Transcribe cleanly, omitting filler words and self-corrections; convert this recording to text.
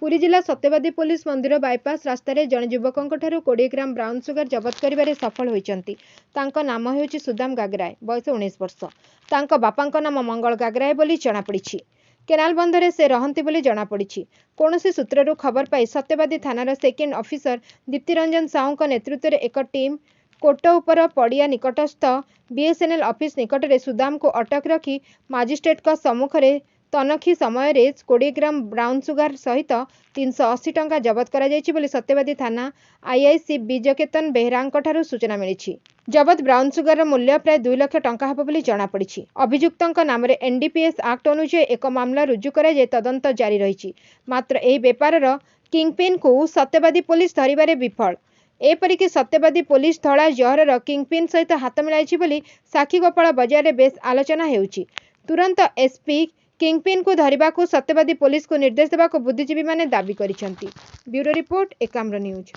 पुरी जिला सत्यवादी पुलिस मंदिर बाईपास रास्तार जड़े युवकों 20 ग्राम ब्राउन सुगर जबत कर सफल होती। नाम ହେଉଛି सुदाम गागराय, बयस 19 वर्ष। तांको बापा नाम मंगल गागराय बोली जनापड़ी। केनाल बंधरे से रहंती बोली जनापड़ी। कौनसी सूत्रु खबर पाई सत्यवादी थानार सेकेंड ऑफिसर दीप्ति रंजन साहू नेतृत्व में एक टीम कोटउपर पड़िया निकटस्थ बीएसएनएल ऑफिस निकट में सुदाम को अटक रखी मजिस्ट्रेट सम्मुख में तनखी समय 20 ग्राम ब्राउन सुगर सहित 380 टंका जबत कर सत्यवादी थाना आईआईसी बीजकेतन बेहरा सूचना मिली। जबत ब्राउन सुगर मूल्य प्राय 2 लाख टंका हेब बोली जनापड़ी। अभियुक्त नाम एनडीपीएस एक्ट अनुसार एक मामला रुजु कर तदंत जारी रही। मात्र यह बेपार किंगपिन को सत्यवादी पुलिस धरवे विफल। एपरिक सत्यवादी पुलिस धड़ा जहर किंगपिन सहित हाथ मिलाई साक्षीगोपाल बजार में बेस आलोचना होउछि। तुरंत एसपी किंगपिन को धरने को सत्यवादी पुलिस को निर्देश देवा बुद्धिजीवी माने दाबी करिसेंति। Bureau report Ekamra news.